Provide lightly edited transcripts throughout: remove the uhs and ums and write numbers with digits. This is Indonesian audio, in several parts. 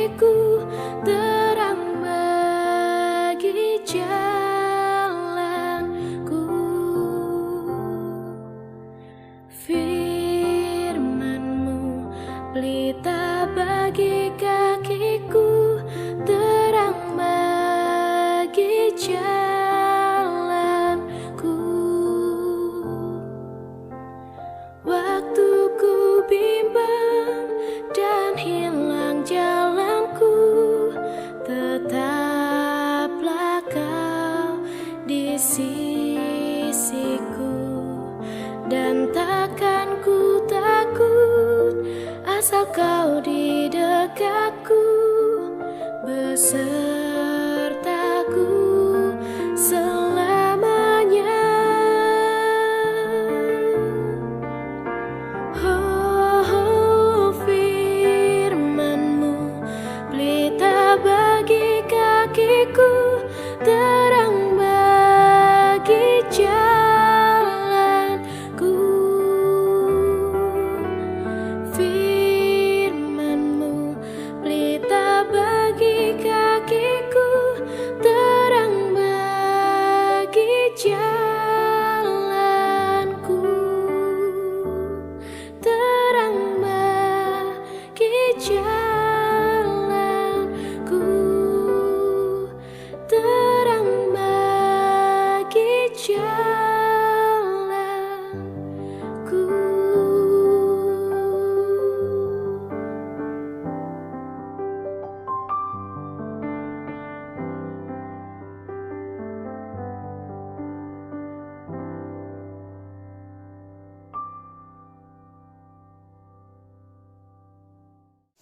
kakiku, terang bagi jalanku. Firman-Mu pelita bagi kakiku, terang bagi jalanku. Waktu ku bimbang dan hilang jalanku, tetaplah Kau di sisiku. Dan takkan ku takut, asal Kau di dekatku, besertaku selamanya. Oh, firman-Mu pelita bagi kakiku, terang bagi jalanku. Firman-Mu pelita bagi kakiku, terang bagi jalanku. Terang bagi jalanku, terang bagi jalanku.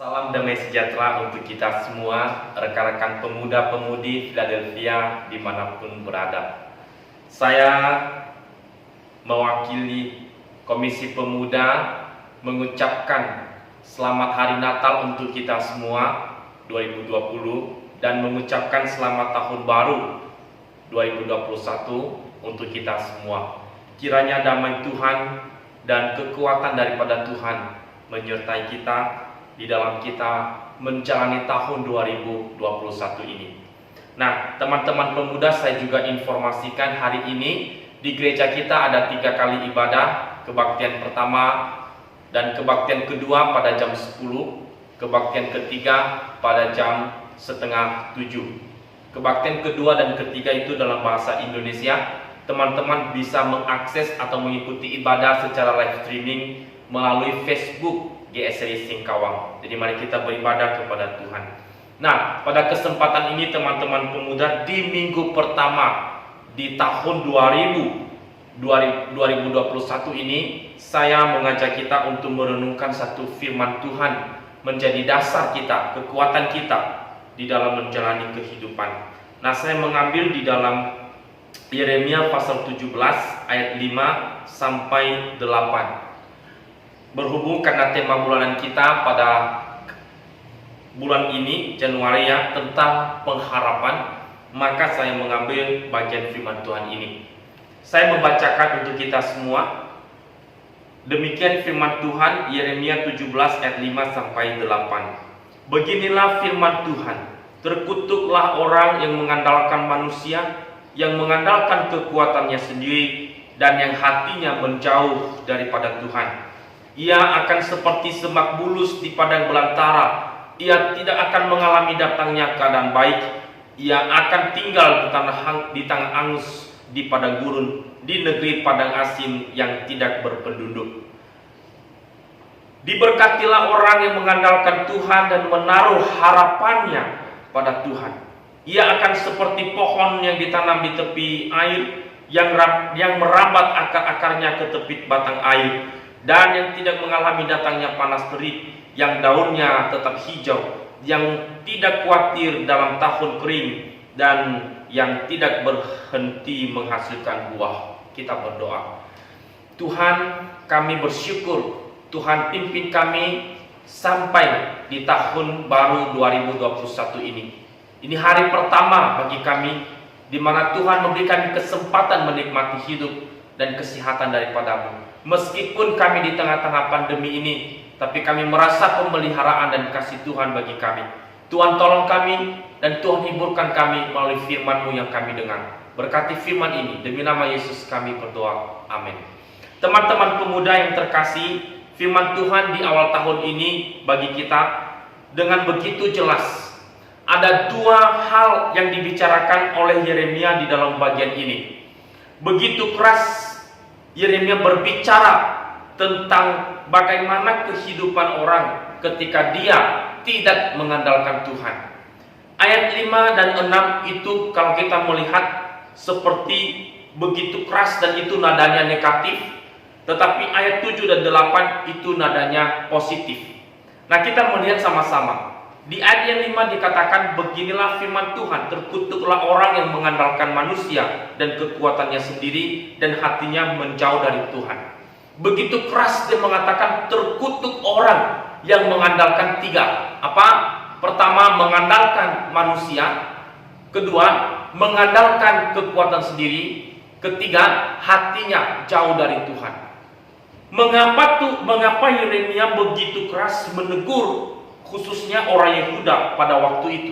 Salam damai sejahtera untuk kita semua, rekan-rekan pemuda-pemudi Philadelphia dimanapun berada. Saya mewakili Komisi Pemuda mengucapkan selamat Hari Natal untuk kita semua 2020 dan mengucapkan selamat Tahun Baru 2021 untuk kita semua. Kiranya damai Tuhan dan kekuatan daripada Tuhan menyertai kita di dalam kita menjalani tahun 2021 ini. Nah, teman-teman pemuda, saya juga informasikan hari ini di gereja kita ada 3 kali ibadah. Kebaktian pertama dan kebaktian kedua pada jam 10, kebaktian ketiga pada jam setengah 7. Kebaktian kedua dan ketiga itu dalam bahasa Indonesia. Teman-teman bisa mengakses atau mengikuti ibadah secara live streaming melalui Facebook GSRI Singkawang. Jadi mari kita beribadah kepada Tuhan. Nah, pada kesempatan ini teman-teman pemuda, di minggu pertama di tahun 2021 ini, saya mengajak kita untuk merenungkan satu firman Tuhan menjadi dasar kita, kekuatan kita di dalam menjalani kehidupan. Nah, saya mengambil di dalam Yeremia pasal 17 ayat 5 sampai 8. Berhubung karena tema bulanan kita pada bulan ini, Januari ya, tentang pengharapan, maka saya mengambil bagian firman Tuhan ini. Saya membacakan untuk kita semua. Demikian firman Tuhan, Yeremia 17 ayat 5 sampai 8. Beginilah firman Tuhan, terkutuklah orang yang mengandalkan manusia, yang mengandalkan kekuatannya sendiri, dan yang hatinya menjauh daripada Tuhan. Ia akan seperti semak bulus di padang belantara. Ia tidak akan mengalami datangnya keadaan baik. Ia akan tinggal di tanah angus, di padang gurun, di negeri padang asin yang tidak berpenduduk. Diberkatilah orang yang mengandalkan Tuhan dan menaruh harapannya pada Tuhan. Ia akan seperti pohon yang ditanam di tepi air, yang merambat akar-akarnya ke tepi batang air, dan yang tidak mengalami datangnya panas terik, yang daunnya tetap hijau, yang tidak khawatir dalam tahun kering, dan yang tidak berhenti menghasilkan buah. Kita berdoa. Tuhan, kami bersyukur Tuhan pimpin kami sampai di tahun baru 2021 ini. Ini hari pertama bagi kami di mana Tuhan memberikan kesempatan menikmati hidup dan kesehatan daripada-Mu. Meskipun kami di tengah-tengah pandemi ini, tapi kami merasa pemeliharaan dan kasih Tuhan bagi kami. Tuhan tolong kami dan Tuhan hiburkan kami melalui firman-Mu yang kami dengar. Berkati firman ini, demi nama Yesus kami berdoa. Amin. Teman-teman pemuda yang terkasih, firman Tuhan di awal tahun ini bagi kita dengan begitu jelas. Ada dua hal yang dibicarakan oleh Yeremia di dalam bagian ini. Begitu keras Yeremia berbicara tentang bagaimana kehidupan orang ketika dia tidak mengandalkan Tuhan. Ayat 5 dan 6 itu kalau kita melihat seperti begitu keras dan itu nadanya negatif. Tetapi ayat 7 dan 8 itu nadanya positif. Nah, kita melihat sama-sama. Di ayat yang 5 dikatakan, beginilah firman Tuhan, terkutuklah orang yang mengandalkan manusia dan kekuatannya sendiri dan hatinya menjauh dari Tuhan. Begitu keras dia mengatakan terkutuk orang yang mengandalkan tiga. Apa? Pertama, mengandalkan manusia. Kedua, mengandalkan kekuatan sendiri. Ketiga, hatinya jauh dari Tuhan. Mengapa Yeremia begitu keras menegur khususnya orang Yehuda pada waktu itu?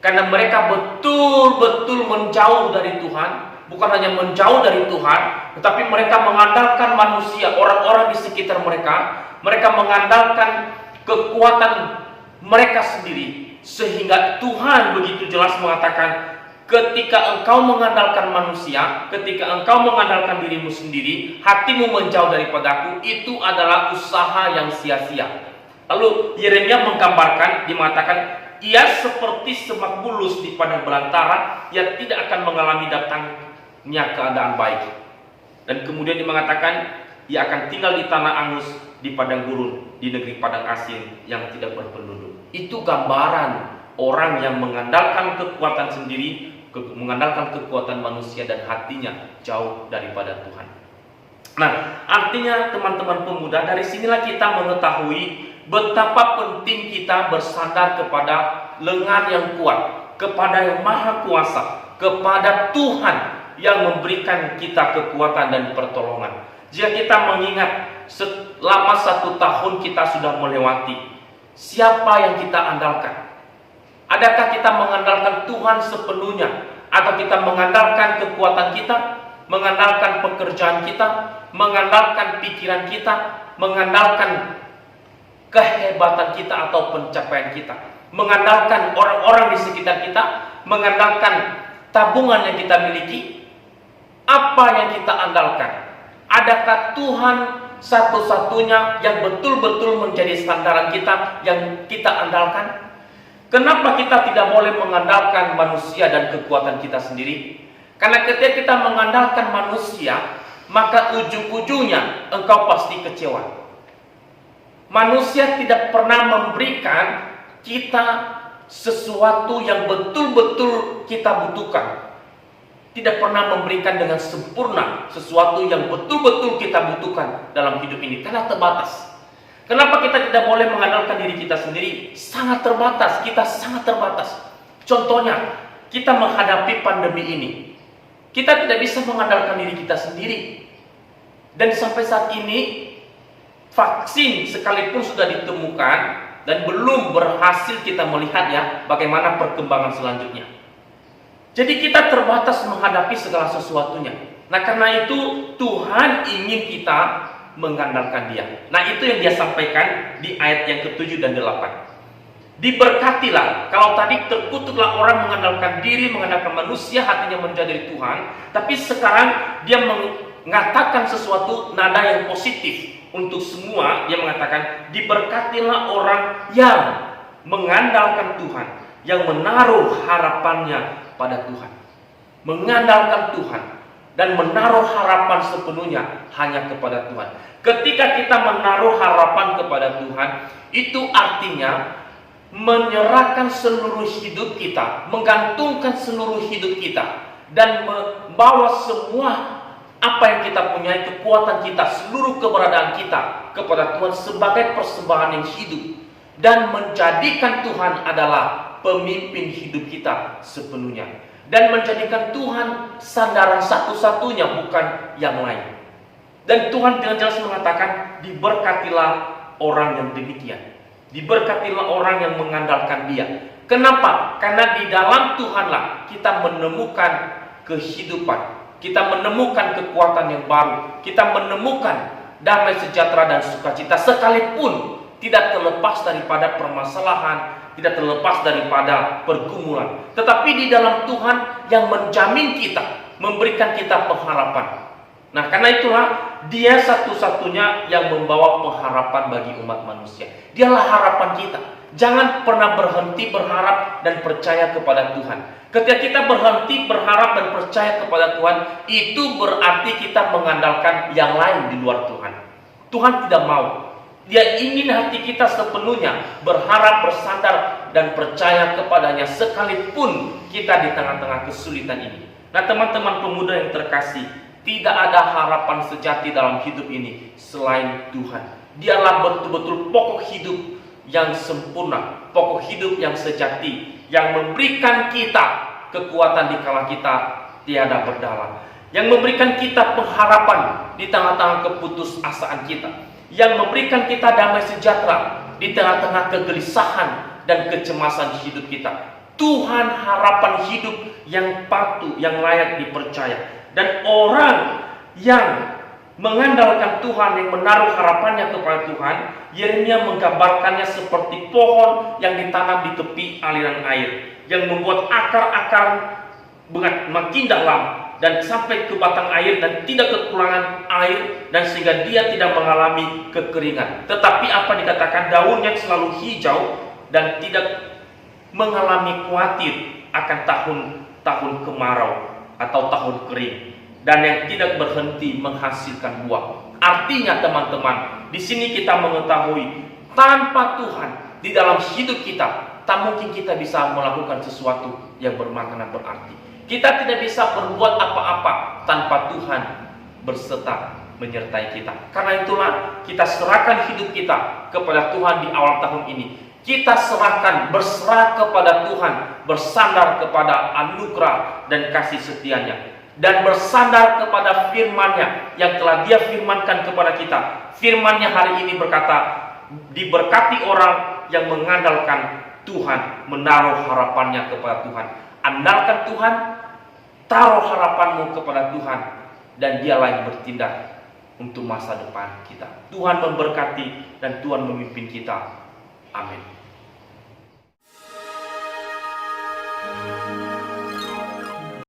Karena mereka betul-betul menjauh dari Tuhan. Bukan hanya menjauh dari Tuhan, tetapi mereka mengandalkan manusia, orang-orang di sekitar mereka. Mereka mengandalkan kekuatan mereka sendiri. Sehingga Tuhan begitu jelas mengatakan, ketika engkau mengandalkan manusia, ketika engkau mengandalkan dirimu sendiri, hatimu menjauh daripadaku, itu adalah usaha yang sia-sia. Lalu Yeremia menggambarkan, dimengatakan, ia seperti semak bulus di padang belantara, ia tidak akan mengalami datangnya keadaan baik. Dan kemudian dia mengatakan, ia akan tinggal di tanah angus, di padang gurun, di negeri padang asin yang tidak berpenduduk. Itu gambaran orang yang mengandalkan kekuatan sendiri, mengandalkan kekuatan manusia dan hatinya jauh daripada Tuhan. Nah, artinya teman-teman pemuda, dari sinilah kita mengetahui betapa penting kita bersandar kepada lengan yang kuat, kepada yang maha kuasa, kepada Tuhan yang memberikan kita kekuatan dan pertolongan. Jika kita mengingat selama 1 tahun kita sudah melewati, siapa yang kita andalkan? Adakah kita mengandalkan Tuhan sepenuhnya? Atau kita mengandalkan kekuatan kita, mengandalkan pekerjaan kita, mengandalkan pikiran kita, mengandalkan kehebatan kita atau pencapaian kita, mengandalkan orang-orang di sekitar kita, mengandalkan tabungan yang kita miliki? Apa yang kita andalkan? Adakah Tuhan satu-satunya yang betul-betul menjadi sandaran kita, yang kita andalkan? Kenapa kita tidak boleh mengandalkan manusia dan kekuatan kita sendiri? Karena ketika kita mengandalkan manusia, maka ujung-ujungnya engkau pasti kecewa. Manusia tidak pernah memberikan kita sesuatu yang betul-betul kita butuhkan. Tidak pernah memberikan dengan sempurna sesuatu yang betul-betul kita butuhkan dalam hidup ini, karena terbatas. Kenapa kita tidak boleh mengandalkan diri kita sendiri? Sangat terbatas, kita sangat terbatas. Contohnya, kita menghadapi pandemi ini. Kita tidak bisa mengandalkan diri kita sendiri. Dan sampai saat ini, vaksin sekalipun sudah ditemukan dan belum berhasil kita melihatnya bagaimana perkembangan selanjutnya. Jadi kita terbatas menghadapi segala sesuatunya. Nah, karena itu Tuhan ingin kita mengandalkan Dia. Nah, itu yang Dia sampaikan di ayat yang ke-7 dan 8. Diberkatilah. Kalau tadi terkutuklah orang mengandalkan diri, mengandalkan manusia, hatinya menjauh dari Tuhan. Tapi sekarang Dia mengatakan sesuatu nada yang positif untuk semua. Dia mengatakan, diberkatilah orang yang mengandalkan Tuhan, yang menaruh harapannya pada Tuhan, mengandalkan Tuhan dan menaruh harapan sepenuhnya hanya kepada Tuhan. Ketika kita menaruh harapan kepada Tuhan, itu artinya menyerahkan seluruh hidup kita, menggantungkan seluruh hidup kita, dan membawa semua apa yang kita punya, kekuatan kita, seluruh keberadaan kita kepada Tuhan sebagai persembahan yang hidup, dan menjadikan Tuhan adalah pemimpin hidup kita sepenuhnya, dan menjadikan Tuhan sandaran satu-satunya, bukan yang lain. Dan Tuhan dengan jelas mengatakan, diberkatilah orang yang demikian, diberkatilah orang yang mengandalkan Dia. Kenapa? Karena di dalam Tuhanlah kita menemukan kehidupan, kita menemukan kekuatan yang baru, kita menemukan damai sejahtera dan sukacita, sekalipun tidak terlepas daripada permasalahan, tidak terlepas daripada pergumulan. Tetapi di dalam Tuhan yang menjamin kita, memberikan kita pengharapan. Nah, karena itulah Dia satu-satunya yang membawa pengharapan bagi umat manusia. Dialah harapan kita. Jangan pernah berhenti berharap dan percaya kepada Tuhan. Ketika kita berhenti berharap dan percaya kepada Tuhan, itu berarti kita mengandalkan yang lain di luar Tuhan. Tuhan tidak mau. Dia ingin hati kita sepenuhnya berharap, bersandar, dan percaya kepadanya sekalipun kita di tengah-tengah kesulitan ini. Nah, teman-teman pemuda yang terkasih, tidak ada harapan sejati dalam hidup ini selain Tuhan. Dialah betul-betul pokok hidup yang sempurna, pokok hidup yang sejati, yang memberikan kita kekuatan di kala kita tiada berdala, yang memberikan kita pengharapan di tengah-tengah keputusasaan kita, yang memberikan kita damai sejahtera di tengah-tengah kegelisahan dan kecemasan hidup kita. Tuhan harapan hidup yang patut, yang layak dipercaya. Dan orang yang mengandalkan Tuhan, yang menaruh harapannya kepada Tuhan, Yeremia menggambarkannya seperti pohon yang ditanam di tepi aliran air, yang membuat akar-akar makin dalam dan sampai ke batang air dan tidak kekurangan air, dan sehingga dia tidak mengalami kekeringan. Tetapi apa dikatakan, daunnya selalu hijau dan tidak mengalami khawatir akan tahun-tahun kemarau atau tahun kering, dan yang tidak berhenti menghasilkan buah. Artinya teman-teman, di sini kita mengetahui tanpa Tuhan di dalam hidup kita, tak mungkin kita bisa melakukan sesuatu yang bermakna berarti. Kita tidak bisa berbuat apa-apa tanpa Tuhan berserta menyertai kita. Karena itulah kita serahkan hidup kita kepada Tuhan di awal tahun ini. Kita serahkan, berserah kepada Tuhan, bersandar kepada anugerah dan kasih setia-Nya, dan bersandar kepada firman-Nya yang telah Dia firmankan kepada kita. Firman-Nya hari ini berkata, diberkati orang yang mengandalkan Tuhan, menaruh harapannya kepada Tuhan. Andalkan Tuhan, taruh harapanmu kepada Tuhan, dan Dialah yang bertindak untuk masa depan kita. Tuhan memberkati dan Tuhan memimpin kita. Amin.